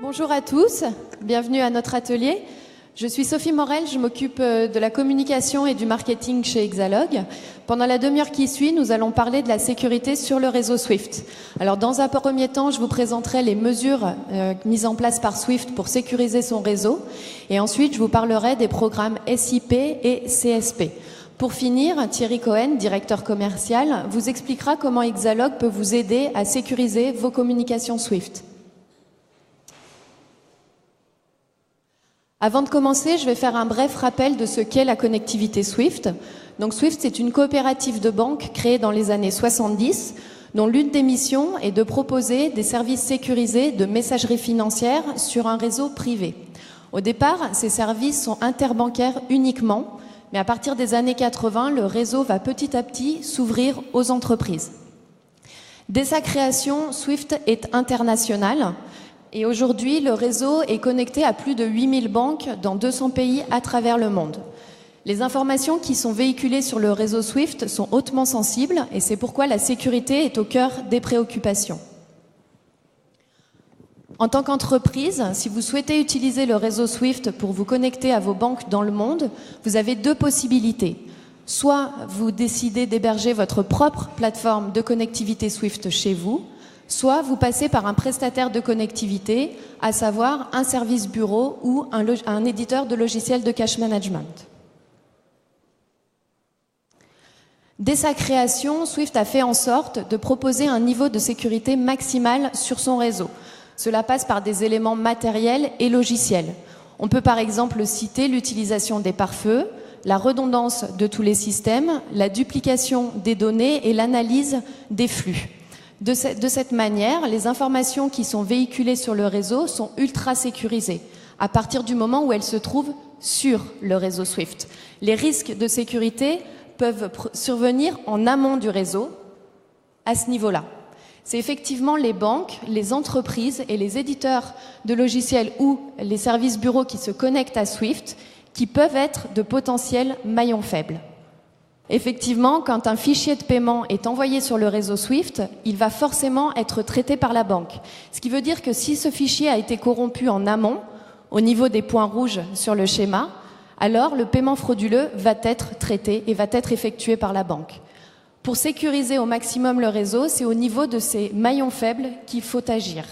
Bonjour à tous, bienvenue à notre atelier. Je suis Sophie Morel, je m'occupe de la communication et du marketing chez Exalog. Pendant la demi-heure qui suit, nous allons parler de la sécurité sur le réseau Swift. Alors dans un premier temps, je vous présenterai les mesures mises en place par Swift pour sécuriser son réseau. Et ensuite, je vous parlerai des programmes SIP et CSP. Pour finir, Thierry Cohen, directeur commercial, vous expliquera comment Exalog peut vous aider à sécuriser vos communications Swift. Avant de commencer, je vais faire un bref rappel de ce qu'est la connectivité Swift. Donc Swift, c'est une coopérative de banque créée dans les années 70, dont l'une des missions est de proposer des services sécurisés de messagerie financière sur un réseau privé. Au départ, ces services sont interbancaires uniquement, mais à partir des années 80, le réseau va petit à petit s'ouvrir aux entreprises. Dès sa création, Swift est international. Et aujourd'hui, le réseau est connecté à plus de 8000 banques dans 200 pays à travers le monde. Les informations qui sont véhiculées sur le réseau Swift sont hautement sensibles et c'est pourquoi la sécurité est au cœur des préoccupations. En tant qu'entreprise, si vous souhaitez utiliser le réseau Swift pour vous connecter à vos banques dans le monde, vous avez deux possibilités. Soit vous décidez d'héberger votre propre plateforme de connectivité Swift chez vous, soit vous passez par un prestataire de connectivité, à savoir un service bureau ou un éditeur de logiciels de cache management. Dès sa création, Swift a fait en sorte de proposer un niveau de sécurité maximal sur son réseau. Cela passe par des éléments matériels et logiciels. On peut par exemple citer l'utilisation des pare-feux, la redondance de tous les systèmes, la duplication des données et l'analyse des flux. De cette manière, les informations qui sont véhiculées sur le réseau sont ultra sécurisées, à partir du moment où elles se trouvent sur le réseau Swift. Les risques de sécurité peuvent survenir en amont du réseau, à ce niveau-là. C'est effectivement les banques, les entreprises et les éditeurs de logiciels ou les services bureaux qui se connectent à Swift qui peuvent être de potentiels maillons faibles. Effectivement, quand un fichier de paiement est envoyé sur le réseau Swift, il va forcément être traité par la banque. Ce qui veut dire que si ce fichier a été corrompu en amont, au niveau des points rouges sur le schéma, alors le paiement frauduleux va être traité et va être effectué par la banque. Pour sécuriser au maximum le réseau, c'est au niveau de ces maillons faibles qu'il faut agir.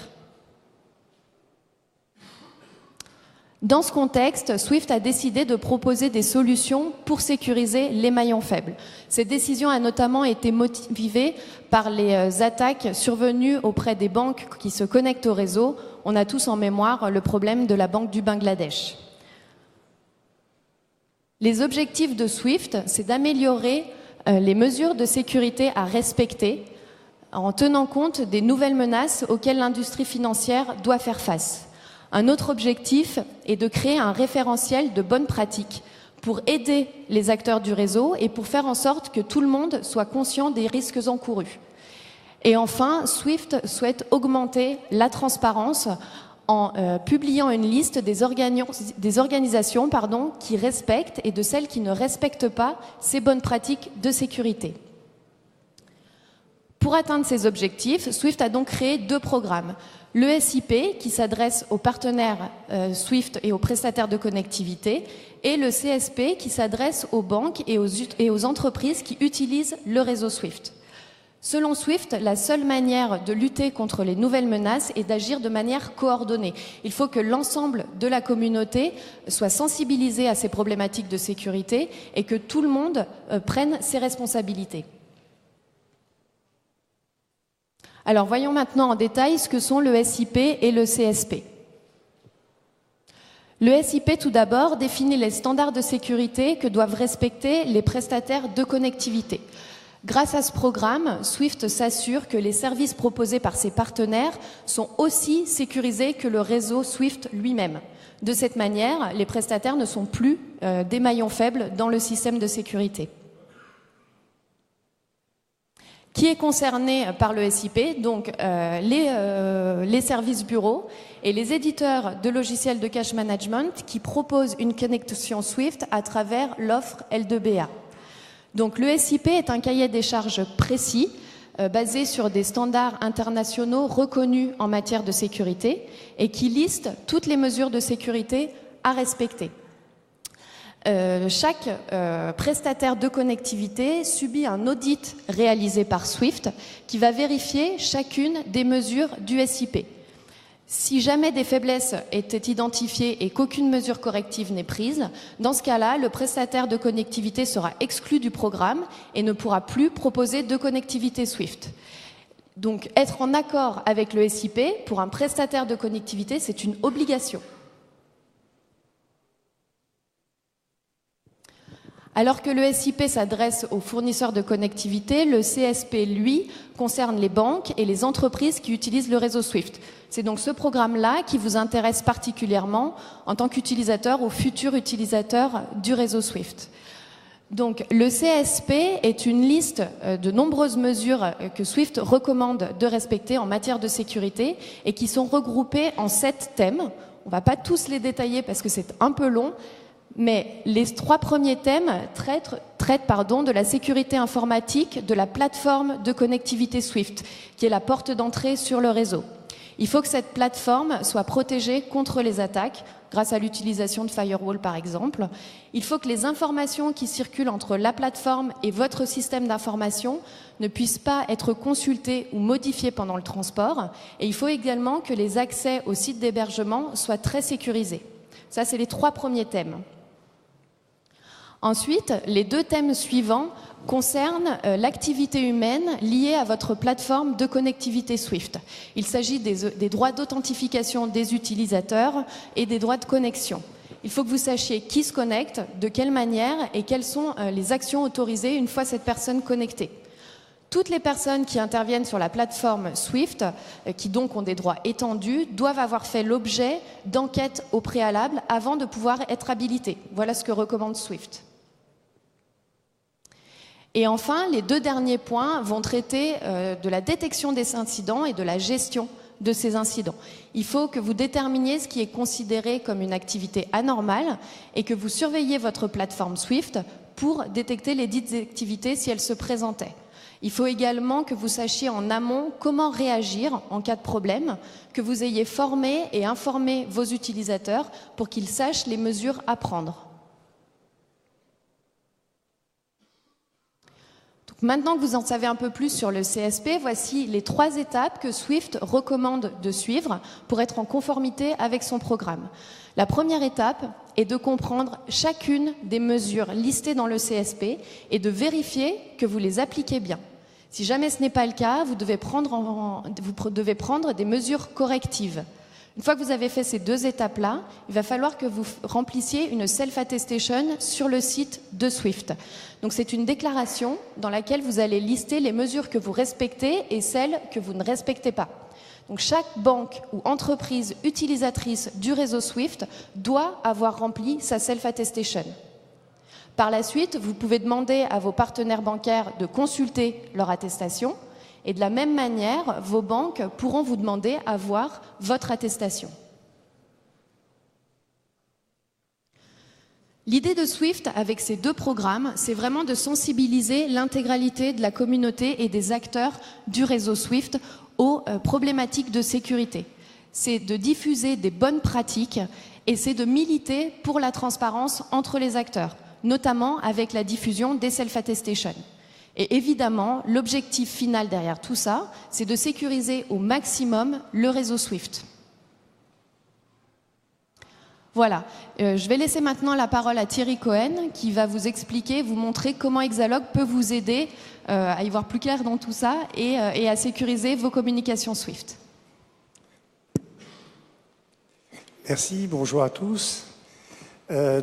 Dans ce contexte, Swift a décidé de proposer des solutions pour sécuriser les maillons faibles. Cette décision a notamment été motivée par les attaques survenues auprès des banques qui se connectent au réseau. On a tous en mémoire le problème de la Banque du Bangladesh. Les objectifs de Swift, c'est d'améliorer les mesures de sécurité à respecter en tenant compte des nouvelles menaces auxquelles l'industrie financière doit faire face. Un autre objectif est de créer un référentiel de bonnes pratiques pour aider les acteurs du réseau et pour faire en sorte que tout le monde soit conscient des risques encourus. Et enfin, Swift souhaite augmenter la transparence en publiant une liste des organisations qui respectent et de celles qui ne respectent pas ces bonnes pratiques de sécurité. Pour atteindre ces objectifs, Swift a donc créé deux programmes. Le SIP, qui s'adresse aux partenaires Swift et aux prestataires de connectivité, et le CSP, qui s'adresse aux banques et aux entreprises qui utilisent le réseau Swift. Selon Swift, la seule manière de lutter contre les nouvelles menaces est d'agir de manière coordonnée. Il faut que l'ensemble de la communauté soit sensibilisé à ces problématiques de sécurité et que tout le monde prenne ses responsabilités. Alors voyons maintenant en détail ce que sont le SIP et le CSP. Le SIP, tout d'abord, définit les standards de sécurité que doivent respecter les prestataires de connectivité. Grâce à ce programme, Swift s'assure que les services proposés par ses partenaires sont aussi sécurisés que le réseau Swift lui-même. De cette manière, les prestataires ne sont plus des maillons faibles dans le système de sécurité. Qui est concerné par le SIP? Donc les services bureaux et les éditeurs de logiciels de cache management qui proposent une connexion Swift à travers l'offre L2BA. Donc le SIP est un cahier des charges précis basé sur des standards internationaux reconnus en matière de sécurité et qui liste toutes les mesures de sécurité à respecter. Chaque prestataire de connectivité subit un audit réalisé par SWIFT qui va vérifier chacune des mesures du SIP. Si jamais des faiblesses étaient identifiées et qu'aucune mesure corrective n'est prise, dans ce cas-là, le prestataire de connectivité sera exclu du programme et ne pourra plus proposer de connectivité SWIFT. Donc, être en accord avec le SIP, pour un prestataire de connectivité, c'est une obligation. Alors que le SIP s'adresse aux fournisseurs de connectivité, le CSP, lui, concerne les banques et les entreprises qui utilisent le réseau SWIFT. C'est donc ce programme-là qui vous intéresse particulièrement en tant qu'utilisateur ou futur utilisateur du réseau SWIFT. Donc, le CSP est une liste de nombreuses mesures que SWIFT recommande de respecter en matière de sécurité et qui sont regroupées en 7 thèmes. On ne va pas tous les détailler parce que c'est un peu long, mais les 3 premiers thèmes traitent de la sécurité informatique de la plateforme de connectivité SWIFT, qui est la porte d'entrée sur le réseau. Il faut que cette plateforme soit protégée contre les attaques, grâce à l'utilisation de firewall par exemple. Il faut que les informations qui circulent entre la plateforme et votre système d'information ne puissent pas être consultées ou modifiées pendant le transport. Et il faut également que les accès au site d'hébergement soient très sécurisés. Ça, c'est les 3 premiers thèmes. Ensuite, les 2 thèmes suivants concernent l'activité humaine liée à votre plateforme de connectivité SWIFT. Il s'agit des droits d'authentification des utilisateurs et des droits de connexion. Il faut que vous sachiez qui se connecte, de quelle manière et quelles sont les actions autorisées une fois cette personne connectée. Toutes les personnes qui interviennent sur la plateforme SWIFT, qui donc ont des droits étendus, doivent avoir fait l'objet d'enquêtes au préalable avant de pouvoir être habilitées. Voilà ce que recommande SWIFT. Et enfin, les 2 derniers points vont traiter de la détection des incidents et de la gestion de ces incidents. Il faut que vous déterminiez ce qui est considéré comme une activité anormale et que vous surveilliez votre plateforme SWIFT pour détecter les dites activités si elles se présentaient. Il faut également que vous sachiez en amont comment réagir en cas de problème, que vous ayez formé et informé vos utilisateurs pour qu'ils sachent les mesures à prendre. Maintenant que vous en savez un peu plus sur le CSP, voici les 3 étapes que SWIFT recommande de suivre pour être en conformité avec son programme. La première étape est de comprendre chacune des mesures listées dans le CSP et de vérifier que vous les appliquez bien. Si jamais ce n'est pas le cas, vous devez prendre des mesures correctives. Une fois que vous avez fait ces 2 étapes-là, il va falloir que vous remplissiez une self-attestation sur le site de SWIFT. Donc c'est une déclaration dans laquelle vous allez lister les mesures que vous respectez et celles que vous ne respectez pas. Donc chaque banque ou entreprise utilisatrice du réseau SWIFT doit avoir rempli sa self-attestation. Par la suite, vous pouvez demander à vos partenaires bancaires de consulter leur attestation. Et de la même manière, vos banques pourront vous demander à voir votre attestation. L'idée de SWIFT avec ces 2 programmes, c'est vraiment de sensibiliser l'intégralité de la communauté et des acteurs du réseau SWIFT aux problématiques de sécurité. C'est de diffuser des bonnes pratiques et c'est de militer pour la transparence entre les acteurs, notamment avec la diffusion des self-attestations. Et évidemment, l'objectif final derrière tout ça, c'est de sécuriser au maximum le réseau SWIFT. Voilà, je vais laisser maintenant la parole à Thierry Cohen qui va vous expliquer, vous montrer comment Exalog peut vous aider à y voir plus clair dans tout ça et à sécuriser vos communications SWIFT. Merci, bonjour à tous.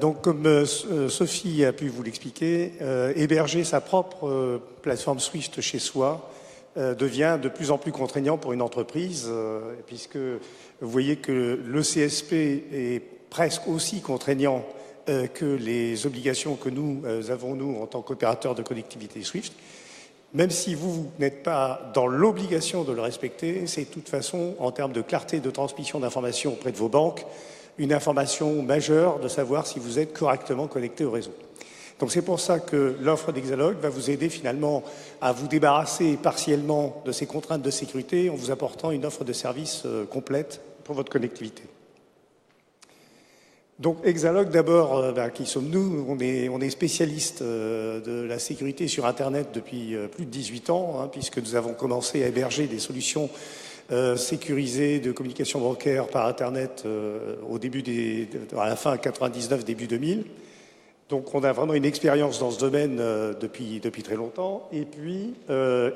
Donc, comme Sophie a pu vous l'expliquer, héberger sa propre plateforme SWIFT chez soi devient de plus en plus contraignant pour une entreprise, puisque vous voyez que le CSP est presque aussi contraignant que les obligations que nous avons, nous, en tant qu'opérateurs de connectivité SWIFT. Même si vous n'êtes pas dans l'obligation de le respecter, c'est de toute façon, en termes de clarté de transmission d'informations auprès de vos banques, une information majeure de savoir si vous êtes correctement connecté au réseau. Donc c'est pour ça que l'offre d'Exalog va vous aider finalement à vous débarrasser partiellement de ces contraintes de sécurité en vous apportant une offre de service complète pour votre connectivité. Donc Exalog, d'abord, qui sommes-nous? On est spécialiste de la sécurité sur Internet depuis plus de 18 ans, puisque nous avons commencé à héberger des solutions sécurisées de communication bancaire par Internet à la fin 99, début 2000. Donc on a vraiment une expérience dans ce domaine depuis très longtemps. Et puis,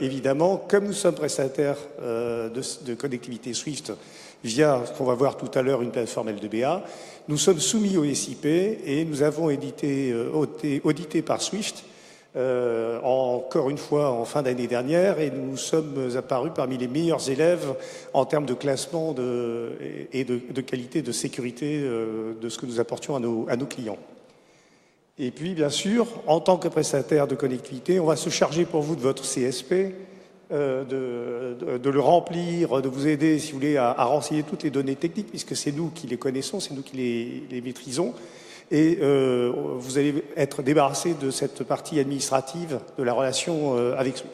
évidemment, comme nous sommes prestataires de connectivité SWIFT via ce qu'on va voir tout à l'heure, une plateforme L2BA, nous sommes soumis au SIP et nous avons été audités par SWIFT encore une fois en fin d'année dernière, et nous sommes apparus parmi les meilleurs élèves en termes de classement et de qualité de sécurité de ce que nous apportions à nos clients. Et puis, bien sûr, en tant que prestataire de connectivité, on va se charger pour vous de votre CSP, de le remplir, de vous aider, si vous voulez, à renseigner toutes les données techniques, puisque c'est nous qui les connaissons, c'est nous qui les maîtrisons. Et vous allez être débarrassé de cette partie administrative de la relation avec SWIFT.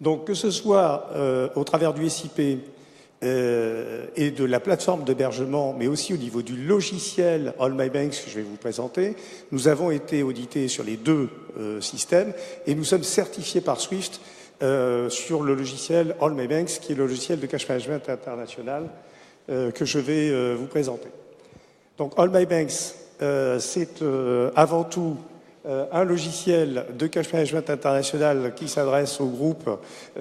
Donc, que ce soit au travers du SIP et de la plateforme d'hébergement, mais aussi au niveau du logiciel All My Banks que je vais vous présenter, nous avons été audités sur les deux systèmes et nous sommes certifiés par SWIFT sur le logiciel All My Banks, qui est le logiciel de cache management international que je vais vous présenter. Donc All My Banks, c'est avant tout un logiciel de cache management international qui s'adresse aux groupes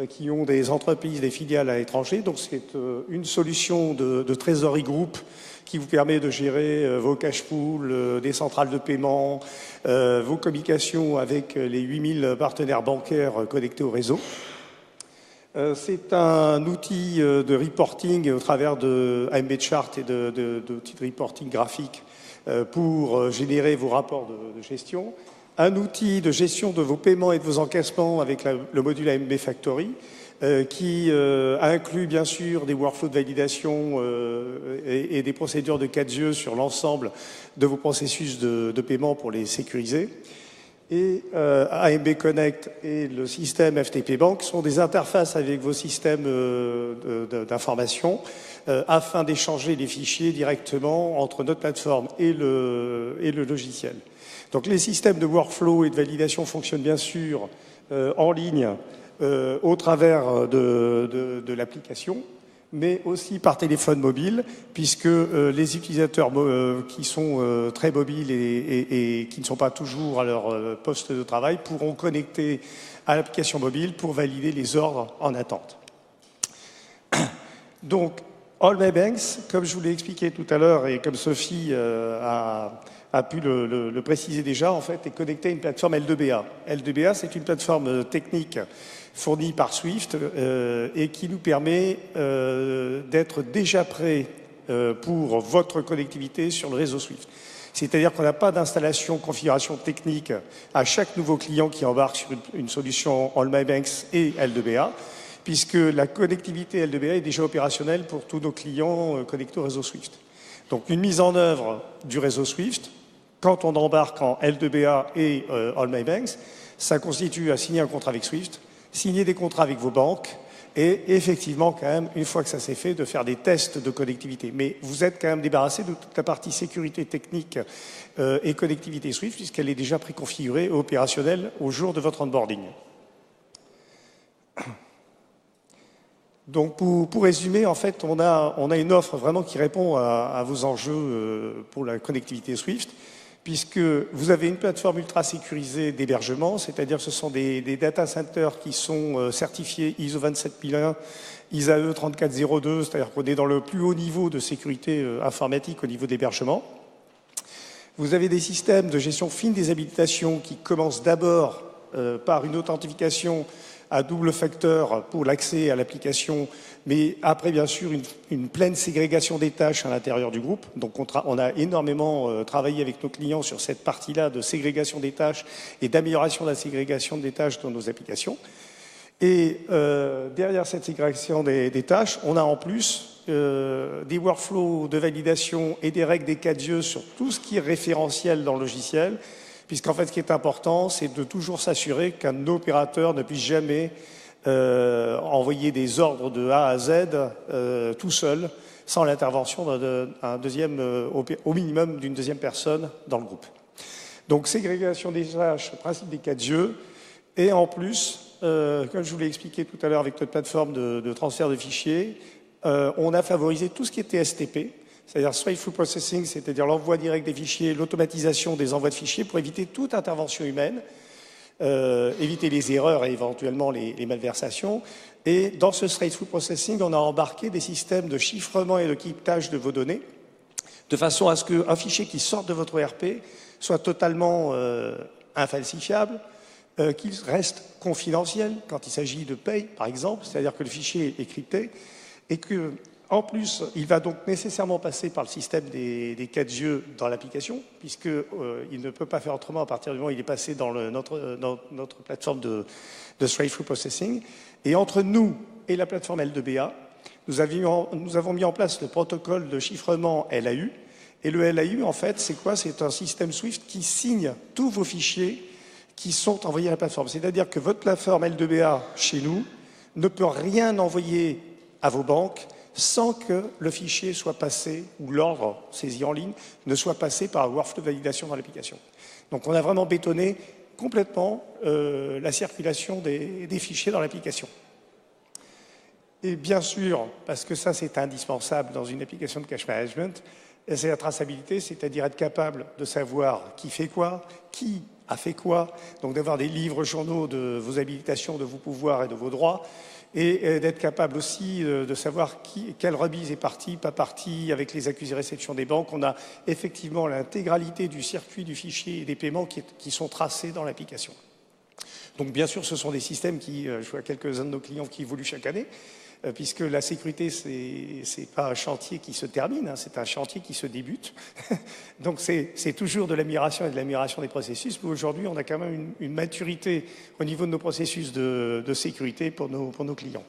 qui ont des entreprises, des filiales à l'étranger. Donc c'est une solution de trésorerie groupe qui vous permet de gérer vos cash pools, des centrales de paiement, vos communications avec les 8000 partenaires bancaires connectés au réseau. C'est un outil de reporting au travers de AMB Chart et d'outils de reporting graphique pour générer vos rapports de gestion. Un outil de gestion de vos paiements et de vos encaissements avec le module AMB Factory qui inclut bien sûr des workflows de validation et des procédures de 4 yeux sur l'ensemble de vos processus de paiement pour les sécuriser. Et AMB Connect et le système FTP Bank sont des interfaces avec vos systèmes d'information afin d'échanger les fichiers directement entre notre plateforme et le logiciel. Donc les systèmes de workflow et de validation fonctionnent bien sûr en ligne au travers de l'application, mais aussi par téléphone mobile, puisque les utilisateurs qui sont très mobiles et qui ne sont pas toujours à leur poste de travail pourront connecter à l'application mobile pour valider les ordres en attente. Donc, All My Banks, comme je vous l'ai expliqué tout à l'heure et comme Sophie a pu le préciser déjà, en fait, est connecté à une plateforme L2BA. L2BA, c'est une plateforme technique fournie par SWIFT et qui nous permet d'être déjà prêt pour votre connectivité sur le réseau SWIFT. C'est-à-dire qu'on n'a pas d'installation, configuration technique à chaque nouveau client qui embarque sur une solution All My Banks et L2BA, puisque la connectivité L2BA est déjà opérationnelle pour tous nos clients connectés au réseau SWIFT. Donc une mise en œuvre du réseau SWIFT, quand on embarque en L2BA et All My Banks, ça constitue à signer un contrat avec SWIFT, signer des contrats avec vos banques et effectivement, quand même, une fois que ça s'est fait, de faire des tests de connectivité. Mais vous êtes quand même débarrassé de toute la partie sécurité technique et connectivité SWIFT puisqu'elle est déjà préconfigurée et opérationnelle au jour de votre onboarding. Donc, pour résumer, en fait, on a une offre vraiment qui répond à vos enjeux pour la connectivité SWIFT, puisque vous avez une plateforme ultra sécurisée d'hébergement, c'est-à-dire que ce sont des data centers qui sont certifiés ISO 27001, ISAE 3402, c'est-à-dire qu'on est dans le plus haut niveau de sécurité informatique au niveau d'hébergement. Vous avez des systèmes de gestion fine des habilitations qui commencent d'abord par une authentification à double facteur pour l'accès à l'application, mais après, bien sûr, une pleine ségrégation des tâches à l'intérieur du groupe. Donc, on a énormément travaillé avec nos clients sur cette partie-là de ségrégation des tâches et d'amélioration de la ségrégation des tâches dans nos applications. Et derrière cette ségrégation des tâches, on a en plus des workflows de validation et des règles des 4 yeux sur tout ce qui est référentiel dans le logiciel, Puisqu'en fait, ce qui est important, c'est de toujours s'assurer qu'un opérateur ne puisse jamais envoyer des ordres de A à Z tout seul, sans l'intervention d'un deuxième, au minimum d'une deuxième personne dans le groupe. Donc, ségrégation des tâches, principe des 4 yeux, et en plus, comme je vous l'ai expliqué tout à l'heure avec notre plateforme de transfert de fichiers, on a favorisé tout ce qui était STP, c'est-à-dire Straight-Through Processing, c'est-à-dire l'envoi direct des fichiers, l'automatisation des envois de fichiers pour éviter toute intervention humaine, éviter les erreurs et éventuellement les malversations. Et dans ce Straight-Through Processing, on a embarqué des systèmes de chiffrement et de cryptage de vos données, de façon à ce qu'un fichier qui sorte de votre ERP soit totalement infalsifiable, qu'il reste confidentiel quand il s'agit de paye, par exemple, c'est-à-dire que le fichier est crypté, et que, en plus, il va donc nécessairement passer par le système des 4 yeux dans l'application, puisqu'il ne peut pas faire autrement à partir du moment où il est passé dans notre plateforme de Straight-Through Processing. Et entre nous et la plateforme L2BA, nous avons mis en place le protocole de chiffrement LAU. Et le LAU, en fait, c'est quoi? C'est un système Swift qui signe tous vos fichiers qui sont envoyés à la plateforme. C'est-à-dire que votre plateforme L2BA, chez nous, ne peut rien envoyer à vos banques sans que le fichier soit passé, ou l'ordre saisi en ligne, ne soit passé par un workflow de validation dans l'application. Donc on a vraiment bétonné complètement la circulation des fichiers dans l'application. Et bien sûr, parce que ça c'est indispensable dans une application de cache management, c'est la traçabilité, c'est-à-dire être capable de savoir qui fait quoi, qui a fait quoi, donc d'avoir des livres journaux de vos habilitations, de vos pouvoirs et de vos droits, et d'être capable aussi de savoir quelle remise est partie, pas partie, avec les accusés réception des banques. On a effectivement l'intégralité du circuit du fichier et des paiements qui sont tracés dans l'application. Donc bien sûr, ce sont des systèmes qui, je vois quelques-uns de nos clients qui évoluent chaque année, puisque la sécurité, c'est pas un chantier qui se termine, hein, c'est un chantier qui se débute. Donc c'est toujours de l'amélioration et de l'amélioration des processus, mais aujourd'hui, on a quand même une maturité au niveau de nos processus de sécurité pour nos clients.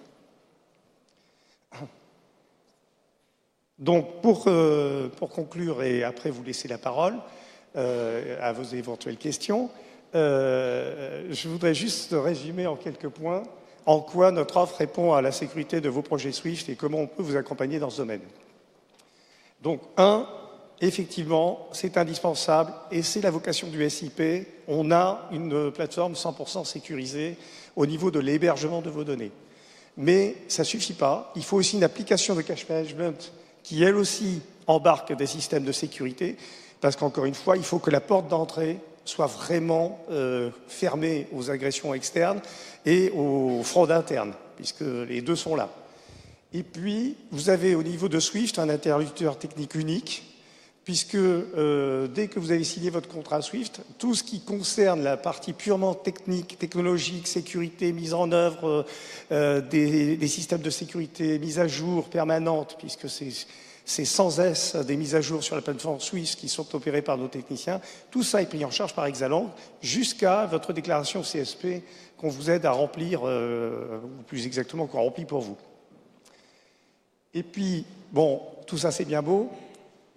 Donc pour conclure, et après vous laisser la parole à vos éventuelles questions, je voudrais juste résumer en quelques points en quoi notre offre répond à la sécurité de vos projets Swift et comment on peut vous accompagner dans ce domaine. Donc, effectivement, c'est indispensable et c'est la vocation du SIP. On a une plateforme 100% sécurisée au niveau de l'hébergement de vos données. Mais ça ne suffit pas. Il faut aussi une application de cache management qui, elle aussi, embarque des systèmes de sécurité parce qu'encore une fois, il faut que la porte d'entrée soit vraiment fermée aux agressions externes et aux fraudes internes, puisque les deux sont là. Et puis, vous avez au niveau de Swift un interlocuteur technique unique, puisque dès que vous avez signé votre contrat Swift, tout ce qui concerne la partie purement technique, technologique, sécurité, mise en œuvre des systèmes de sécurité, mise à jour permanente, puisque c'est sans cesse des mises à jour sur la plateforme Swift qui sont opérées par nos techniciens. Tout ça est pris en charge par Exalang jusqu'à votre déclaration CSP qu'on vous aide à remplir, ou plus exactement qu'on remplit pour vous. Et puis, bon, tout ça c'est bien beau,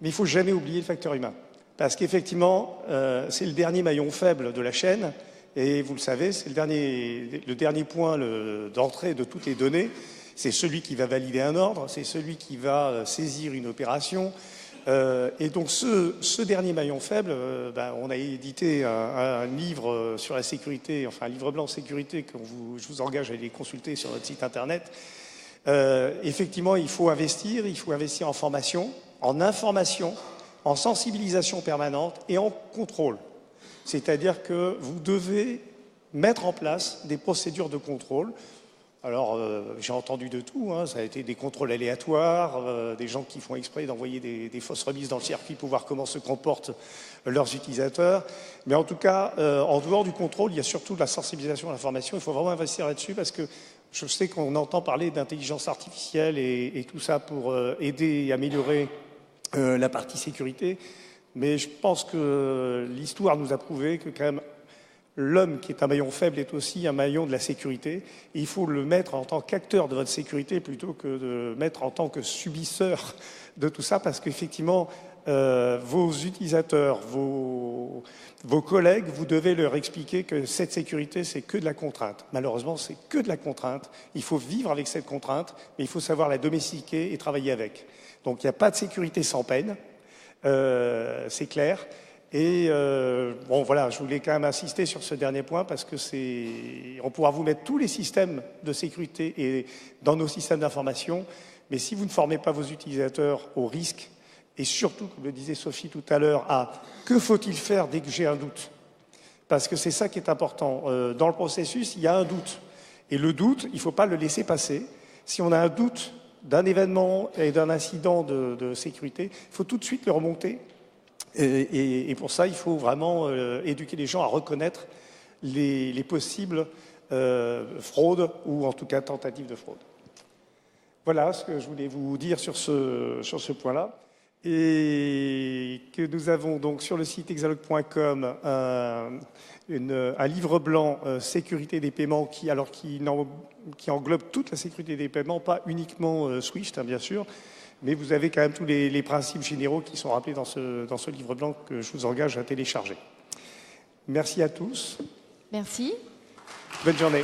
mais il ne faut jamais oublier le facteur humain. Parce qu'effectivement, c'est le dernier maillon faible de la chaîne, et vous le savez, c'est le dernier point d'entrée de toutes les données. C'est celui qui va valider un ordre, c'est celui qui va saisir une opération. Et donc ce dernier maillon faible, on a édité un livre sur la sécurité, enfin un livre blanc sécurité que je vous engage à aller consulter sur notre site internet. Effectivement, il faut investir en formation, en information, en sensibilisation permanente et en contrôle. C'est-à-dire que vous devez mettre en place des procédures de contrôle. Alors, j'ai entendu de tout, hein. Ça a été des contrôles aléatoires, des gens qui font exprès d'envoyer des fausses remises dans le circuit pour voir comment se comportent leurs utilisateurs. Mais en tout cas, en dehors du contrôle, il y a surtout de la sensibilisation à l'information. Il faut vraiment investir là-dessus parce que je sais qu'on entend parler d'intelligence artificielle et tout ça pour aider et améliorer la partie sécurité. Mais je pense que l'histoire nous a prouvé que quand même, l'homme qui est un maillon faible est aussi un maillon de la sécurité. Et il faut le mettre en tant qu'acteur de votre sécurité plutôt que de le mettre en tant que subisseur de tout ça, parce qu'effectivement, vos utilisateurs, vos collègues, vous devez leur expliquer que cette sécurité, c'est que de la contrainte. Malheureusement, c'est que de la contrainte. Il faut vivre avec cette contrainte, mais il faut savoir la domestiquer et travailler avec. Donc, il n'y a pas de sécurité sans peine, c'est clair. Et bon, voilà, je voulais quand même insister sur ce dernier point parce que on pourra vous mettre tous les systèmes de sécurité et dans nos systèmes d'information, mais si vous ne formez pas vos utilisateurs au risque, et surtout, comme le disait Sophie tout à l'heure, à que faut-il faire dès que j'ai un doute? Parce que c'est ça qui est important. Dans le processus, il y a un doute. Et le doute, il ne faut pas le laisser passer. Si on a un doute d'un événement et d'un incident de sécurité, il faut tout de suite le remonter. Et pour ça, il faut vraiment éduquer les gens à reconnaître les possibles fraudes ou en tout cas tentatives de fraude. Voilà ce que je voulais vous dire sur ce point-là. Et que nous avons donc sur le site exalogue.com un livre blanc sécurité des paiements qui englobe toute la sécurité des paiements, pas uniquement Swift, hein, bien sûr, mais vous avez quand même tous les principes généraux qui sont rappelés dans ce livre blanc que je vous engage à télécharger. Merci à tous. Merci. Bonne journée.